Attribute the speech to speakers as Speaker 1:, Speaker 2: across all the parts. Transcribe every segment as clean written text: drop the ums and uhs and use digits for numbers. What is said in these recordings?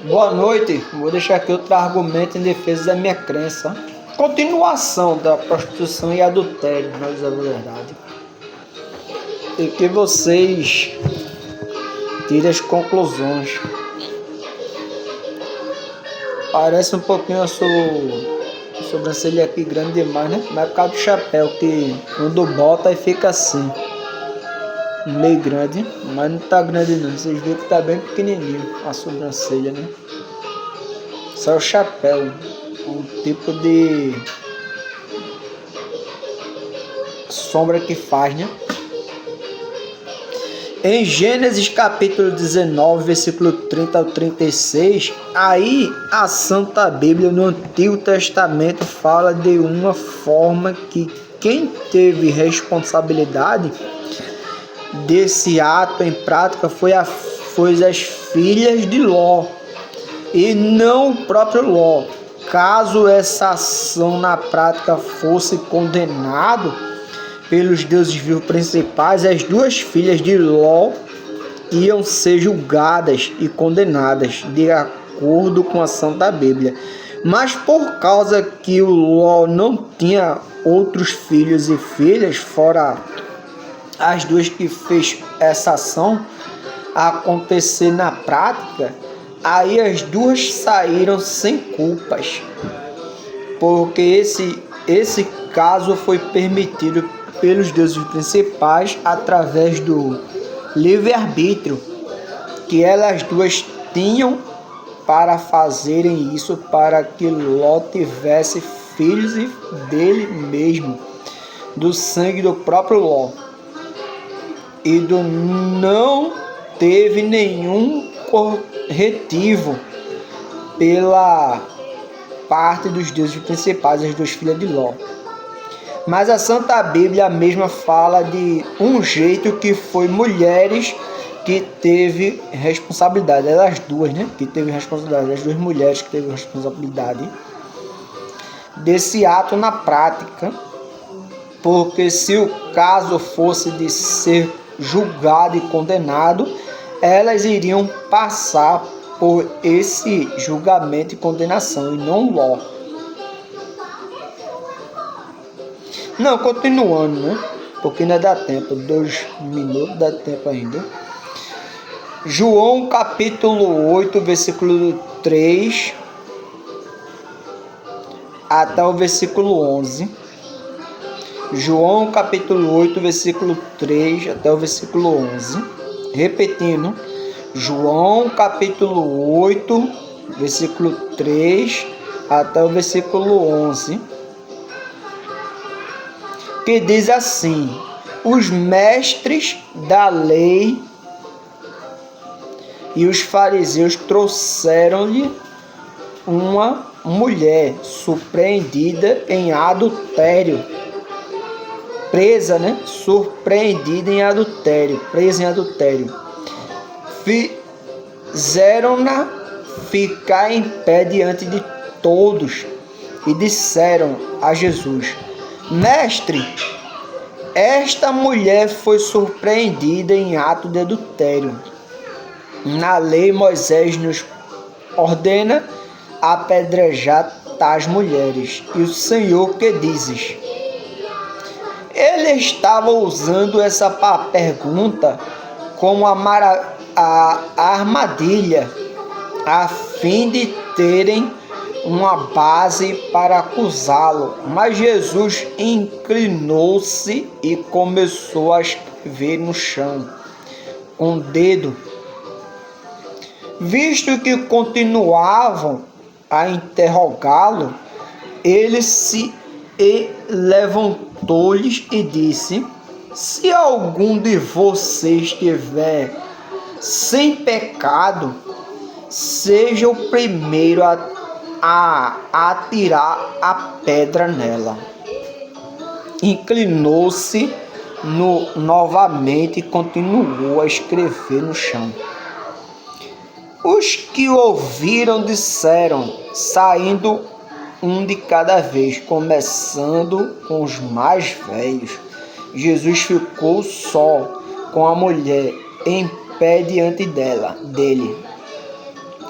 Speaker 1: Boa noite. Vou deixar aqui outro argumento em defesa da minha crença. Continuação da prostituição e adultério, na verdade. E que vocês tirem as conclusões. Parece um pouquinho a sobrancelha aqui grande demais, né? Mas é por causa do chapéu, que quando bota aí fica assim. Meio grande, mas não tá grande não. Vocês viram que tá bem pequenininho a sobrancelha, né? Só o chapéu, um tipo de sombra que faz, né? Em Gênesis capítulo 19, versículo 30 ao 36, aí a Santa Bíblia no Antigo Testamento fala de uma forma que quem teve responsabilidade desse ato em prática foi as filhas de Ló, e não o próprio Ló. Caso essa ação na prática fosse condenado pelos deuses vivos principais, as duas filhas de Ló iam ser julgadas e condenadas de acordo com a Santa Bíblia. Mas por causa que o Ló não tinha outros filhos e filhas, fora as duas que fez essa ação acontecer na prática, aí as duas saíram sem culpas, porque esse caso foi permitido pelos deuses principais através do livre-arbítrio que elas duas tinham para fazerem isso, para que Ló tivesse filhos dele mesmo, do sangue do próprio Ló, e não teve nenhum corretivo pela parte dos deuses principais, as duas filhas de Ló. Mas a Santa Bíblia mesma fala de um jeito que foi mulheres que teve responsabilidade, elas duas, né? Que teve responsabilidade, as duas mulheres que teve responsabilidade desse ato na prática, porque se o caso fosse de ser julgado e condenado, elas iriam passar por esse julgamento e condenação, e não Ló. Não, continuando, né? Porque ainda dá tempo, 2 minutos, dá tempo ainda. João capítulo 8, versículo 3 até o versículo 11. João capítulo 8, versículo 3 até o versículo 11. Repetindo, João capítulo 8, versículo 3 até o versículo 11. Que diz assim: os mestres da lei e os fariseus trouxeram-lhe uma mulher surpreendida em adultério, presa em adultério. Fizeram-na ficar em pé diante de todos e disseram a Jesus: Mestre, esta mulher foi surpreendida em ato de adultério. Na lei, Moisés nos ordena apedrejar tais mulheres. E o Senhor, que dizes? Ele estava usando essa pergunta como a armadilha, a fim de terem uma base para acusá-lo. Mas Jesus inclinou-se e começou a escrever no chão com o dedo. Visto que continuavam a interrogá-lo, ele se levantou-lhes e disse: se algum de vocês estiver sem pecado, seja o primeiro a atirar a pedra nela. Inclinou-se novamente e continuou a escrever no chão. Os que ouviram disseram, saindo um de cada vez, começando com os mais velhos. Jesus ficou só com a mulher em pé diante dele.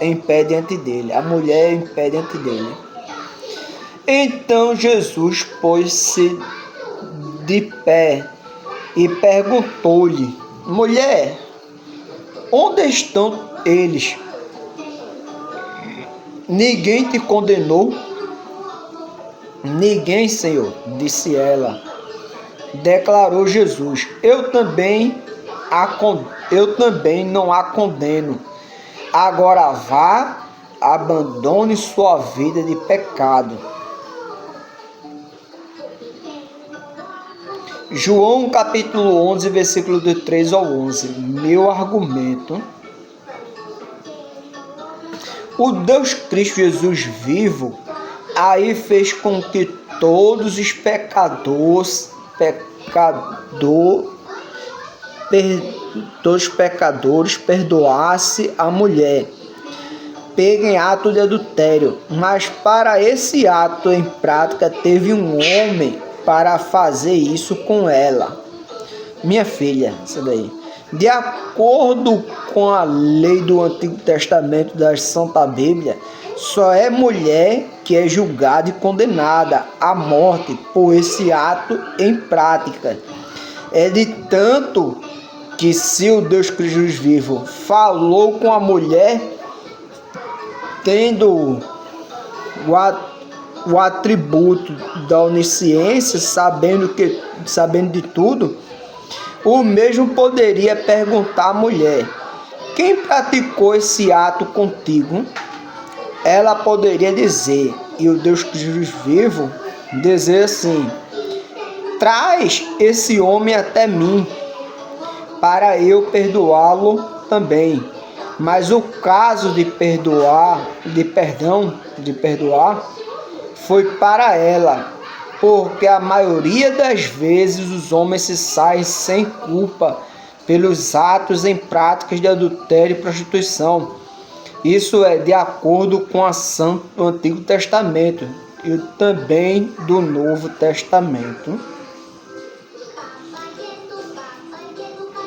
Speaker 1: em pé diante dele, a mulher em pé diante dele. Então Jesus pôs-se de pé e perguntou-lhe: mulher, onde estão eles? Ninguém te condenou? Ninguém, Senhor, disse ela. Declarou Jesus: eu também não a condeno. Agora vá, abandone sua vida de pecado. João capítulo 11, versículo de 3 ao 11. Meu argumento. O Deus Cristo Jesus vivo aí fez com que todos os pecadores perdoasse a mulher pega em ato de adultério, mas para esse ato em prática teve um homem para fazer isso com ela. Minha filha, isso daí. De acordo com a lei do Antigo Testamento da Santa Bíblia, só é mulher que é julgada e condenada à morte por esse ato em prática. É de tanto que se o Deus Cristo vivo falou com a mulher, tendo o atributo da onisciência, sabendo de tudo, o mesmo poderia perguntar à mulher: quem praticou esse ato contigo? Ela poderia dizer, e o Deus Cristo vivo dizer assim: traz esse homem até mim, para eu perdoá-lo também. Mas o caso de perdoar foi para ela, porque a maioria das vezes os homens se saem sem culpa pelos atos em práticas de adultério e prostituição. Isso é de acordo com a ação do Antigo Testamento e também do Novo Testamento.